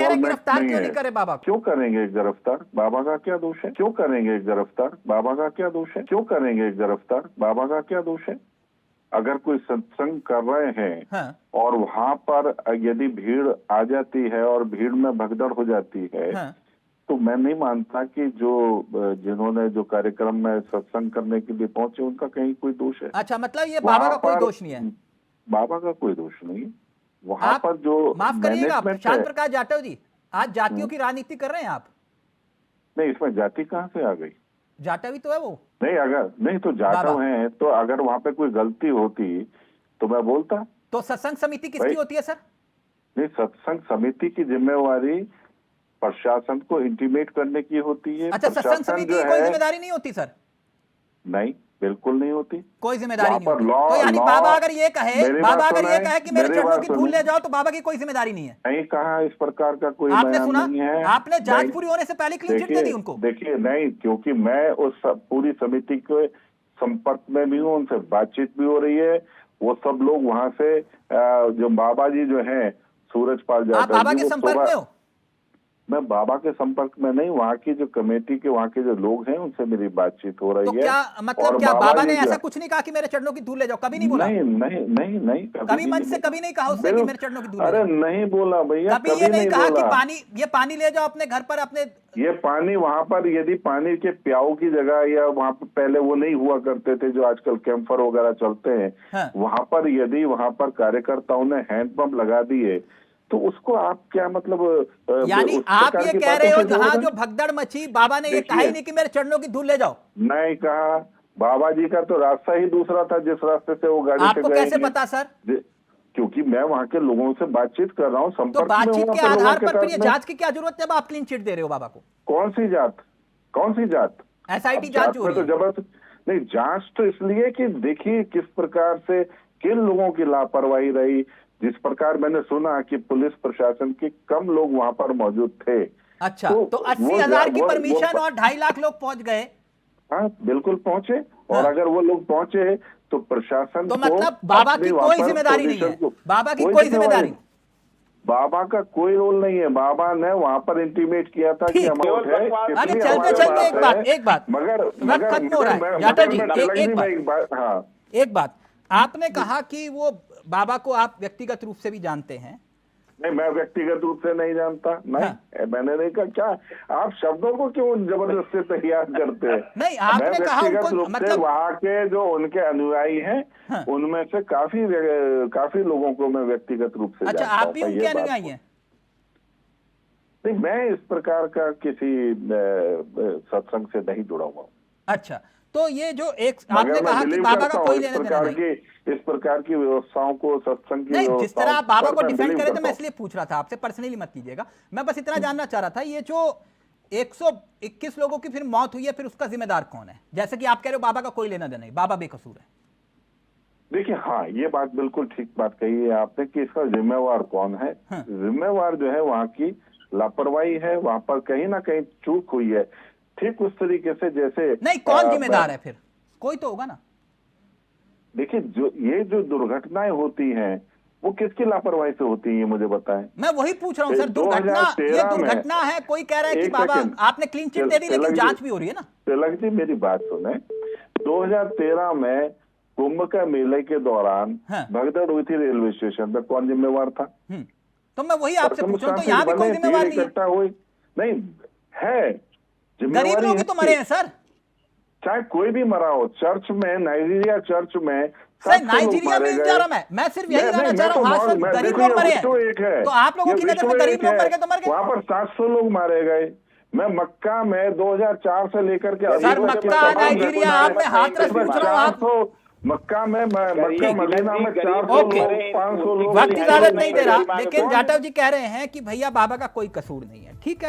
कह रहे हैं गिरफ्तार क्यों नहीं करे बाबा को? क्यों करेंगे गिरफ्तार? बाबा का क्या दोष है? क्यों करेंगे गिरफ्तार? बाबा का क्या दोष है? क्यों करेंगे गिरफ्तार? बाबा का क्या दोष है? अगर कोई सत्संग कर रहे हैं हाँ। और वहां पर यदि भीड़ आ जाती है और भीड़ में भगदड़ हो जाती है, हाँ। तो मैं नहीं मानता कि जो जिन्होंने जो कार्यक्रम में सत्संग करने के लिए पहुंचे उनका कहीं कोई दोष है। अच्छा, मतलब ये बाबा का कोई दोष नहीं है? बाबा का कोई दोष नहीं है। वहां पर जो माफ करिएगा शांत प्रकाश जाटव जी, आज जातियों की राजनीति कर रहे हैं आप? नहीं, इसमें जाति कहां से आ गई? जाटव ही तो है वो। नहीं, अगर नहीं तो जाटव हैं, तो अगर वहां पे कोई गलती होती तो मैं बोलता। तो सत्संग समिति किसकी होती है सर? नहीं, सत्संग समिति की जिम्मेवारी प्रशासन को इंटीमेट करने की होती है। अच्छा, सत्संग समिति की कोई जिम्मेदारी नहीं होती सर? नहीं, बिल्कुल नहीं होती, कोई जिम्मेदारी नहीं होती। तो यानी बाबा अगर ये कहे कि मेरे चरणों की धूल ले जाओ, तो बाबा की कोई जिम्मेदारी नहीं है? नहीं कहा, इस प्रकार का कोई आपने सुना? नहीं है। आपने जांच पूरी होने से पहले क्लीन चिट दे दी उनको? देखिए, नहीं, क्योंकि मैं उस पूरी समिति के संपर्क में भी हूँ, उनसे बातचीत भी हो रही है। वो सब लोग वहां से जो बाबा जी जो हैं, सूरजपाल जाटव, आप बाबा के संपर्क में हो? मैं बाबा के संपर्क में नहीं, वहाँ की जो कमेटी के वहाँ के जो लोग हैं उनसे मेरी बातचीत हो रही है। क्या मतलब क्या बाबा ने ऐसा कुछ नहीं कहा कि मेरे चरणों की धूल ले जाओ? कभी नहीं बोला? नहीं, कभी मन से कभी नहीं कहा उसने कि मेरे चरणों की धूल? अरे नहीं बोला भैया, कभी ये नहीं कहा कि ये पानी ले जाओ अपने घर पर अपने? ये पानी वहाँ पर यदि पानी के प्याऊ की जगह, या वहाँ पर पहले वो नहीं हुआ करते थे जो आजकल कैंपर वगैरह चलते हैं, हाँ। वहाँ पर यदि वहाँ पर कार्यकर्ताओं ने हैंडपंप लगा दिए तो उसको आप क्या मतलब? यानी आप ये कह रहे हो जहां जो भगदड़ मची, बाबा ने ये कहा ही नहीं कि मेरे चरणों की धूल ले जाओ? नहीं कहा। बाबा जी का तो रास्ता ही दूसरा था जिस रास्ते से वो गाड़ी आपको कैसे पता सर? क्योंकि मैं वहां के लोगों से बातचीत कर रहा हूँ, संपर्क में हूं। तो बातचीत के आधार पर फिर ये जांच की क्या जरूरत है जब आप क्लीन चिट दे रहे हो बाबा को? कौन सी जात? SIT जांच जो तो जबरदस्त नहीं, जांच तो इसलिए कि देखिए किस प्रकार से किन लोगों की लापरवाही रही। जिस प्रकार मैंने सुना कि पुलिस प्रशासन के कम लोग वहां पर मौजूद थे। अच्छा, तो 80,000 की परमिशन और 2.5 लाख लोग पहुंच गए? हाँ, बिल्कुल पहुंचे। और अगर वो लोग पहुंचे तो प्रशासन तो मतलब बाबा की कोई जिम्मेदारी नहीं है? बाबा की कोई जिम्मेदारी? बाबा का कोई रोल नहीं है। बाबा ने वहां पर इंटीमेट किया था कि अमाउंट है। चलते एक बात मगर खत्म हो रहा है जाटव जी, हाँ, एक बात आपने कहा कि वो बाबा को आप व्यक्तिगत रूप से भी जानते हैं? नहीं, मैं व्यक्तिगत रूप से नहीं जानता। नहीं, हाँ। मैंने नहीं कहा। क्या आप शब्दों को क्यों जबरदस्ती तैयार करते हैं? नहीं, आपने कहा उनको, मतलब वहाँ के जो उनके अनुयायी हैं, हाँ। उनमें से काफी लोगों को मैं व्यक्तिगत रूप से जानता हूं। आप भी उनके अनुयायी हैं? नहीं, मैं इस प्रकार का किसी सत्संग से नहीं जुड़ा हुआ हूँ। अच्छा, तो ये जो एक आपने कहा कि बाबा का कोई लेना देना नहीं, इस प्रकार की व्यवस्थाओं को, सत्संग की नहीं, जिस तरह आप बाबा को डिफेंड करे तो मैं इसलिए पूछ रहा था आपसे, पर्सनली मत लीजिएगा। मैं बस इतना जानना चाह रहा था, ये जो 121 लोगों की फिर मौत हुई है, फिर उसका जिम्मेदार कौन है? जैसे कि आप कह रहे हो बाबा का कोई लेना देना नहीं, बाबा बेकसूर है। देखिए, हाँ, ये बात बिल्कुल ठीक बात कही है आपने कि इसका जिम्मेवार कौन है। हाँ। जिम्मेवार जो है वहाँ की लापरवाही है, वहां पर कहीं ना कहीं चूक हुई है। ठीक उस तरीके से जैसे नहीं, कौन जिम्मेदार है फिर? कोई तो होगा ना। देखिए, ये जो दुर्घटनाएं होती हैं वो किसकी लापरवाही से होती है, मुझे बताएं। मैं वही पूछ रहा हूं सर। ये दुर्घटना है, कोई कह रहा है कि बाबा आपने क्लीन चिट दे दी, लेकिन जांच भी हो रही है ना। तिलक जी, मेरी बात सुने। 2013 में कुंभ का मेले के दौरान भगदड़ हुई थी रेलवे स्टेशन पर, कौन जिम्मेवार था? तो मैं वही आपसे पूछ रहा हूं, तो यहाँ भी कोई जिम्मेवार नहीं है। गरीब लोग ही तो मरे हैं सर। चाहे कोई भी मरा हो, चर्च में, नाइजीरिया चर्च में, नाइजीरिया में जा रहा मैं सिर्फ यही कहना चाह रहा हूँ। गरीब लोग मरे हैं, तो आप लोगों की नजर में गरीब लोग मर गए तो मर गए। वहां पर 700 लोग मारे गए। मैं मक्का में 2004 से लेकर के सर, मक्का नाइजीरिया आप में हाथ रख पूछ रहा हूँ। आप मक्का मदीना में 400 लोग, 500 लोग। वक्त इजाजत नहीं दे रहा, लेकिन जाटव जी कह रहे हैं कि भैया बाबा का कोई कसूर नहीं है। ठीक है।